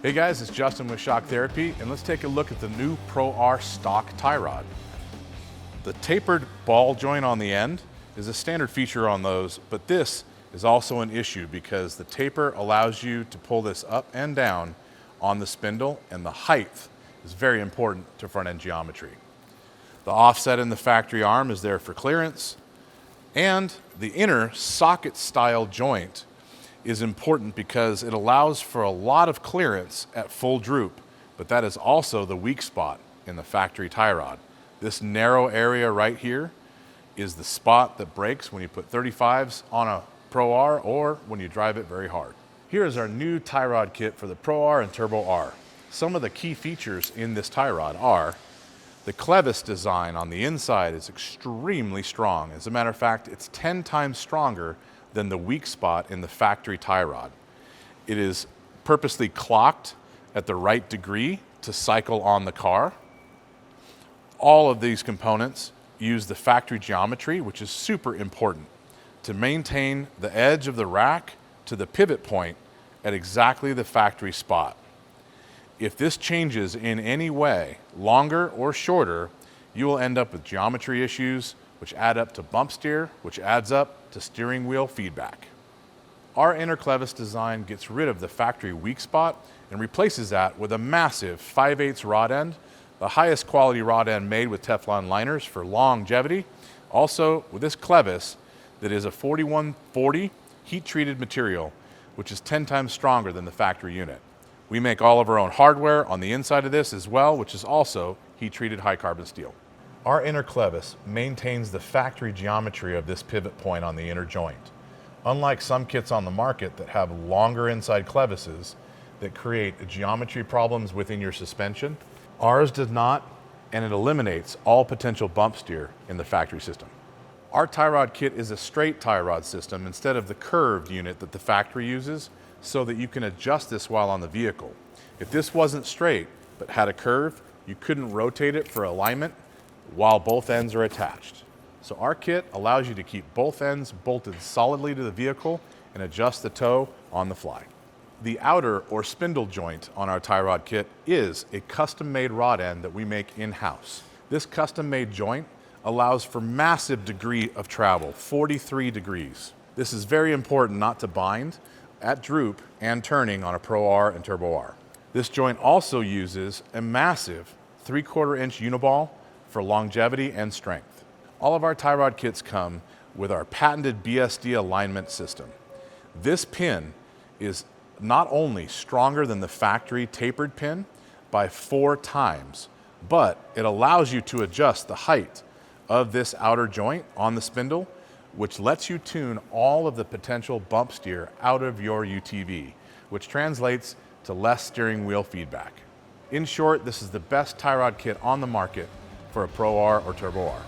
Hey guys, it's Justin with Shock Therapy, and let's take a look at the new Pro R stock tie rod. The tapered ball joint on the end is a standard feature on those, but this is also an issue because the taper allows you to pull this up and down on the spindle, and the height is very important to front end geometry. The offset in the factory arm is there for clearance, and the inner socket style joint is important because it allows for a lot of clearance at full droop, but that is also the weak spot in the factory tie rod. This narrow area right here is the spot that breaks when you put 35s on a Pro R or when you drive it very hard. Here is our new tie rod kit for the Pro R and Turbo R. Some of the key features in this tie rod are the clevis design on the inside is extremely strong. As a matter of fact, it's 10 times stronger than the weak spot in the factory tie rod. It is purposely clocked at the right degree to cycle on the car. All of these components use the factory geometry, which is super important to maintain the edge of the rack to the pivot point at exactly the factory spot. If this changes in any way, longer or shorter, you will end up with geometry issues, which add up to bump steer, which adds up to steering wheel feedback. Our inner clevis design gets rid of the factory weak spot and replaces that with a massive 5/8 rod end, the highest quality rod end made with Teflon liners for longevity. Also with this clevis that is a 4140 heat-treated material, which is 10 times stronger than the factory unit. We make all of our own hardware on the inside of this as well, which is also heat-treated high-carbon steel. Our inner clevis maintains the factory geometry of this pivot point on the inner joint. Unlike some kits on the market that have longer inside clevises that create geometry problems within your suspension, ours does not, and it eliminates all potential bump steer in the factory system. Our tie rod kit is a straight tie rod system instead of the curved unit that the factory uses, so that you can adjust this while on the vehicle. If this wasn't straight but had a curve, you couldn't rotate it for alignment while both ends are attached. So our kit allows you to keep both ends bolted solidly to the vehicle and adjust the toe on the fly. The outer or spindle joint on our tie rod kit is a custom-made rod end that we make in-house. This custom-made joint allows for massive degree of travel, 43 degrees. This is very important not to bind at droop and turning on a Pro R and Turbo R. This joint also uses a massive 3/4 inch uniball for longevity and strength. All of our tie rod kits come with our patented BSD alignment system. This pin is not only stronger than the factory tapered pin by 4 times, but it allows you to adjust the height of this outer joint on the spindle, which lets you tune all of the potential bump steer out of your UTV, which translates to less steering wheel feedback. In short, this is the best tie rod kit on the market for a Pro R or Turbo R.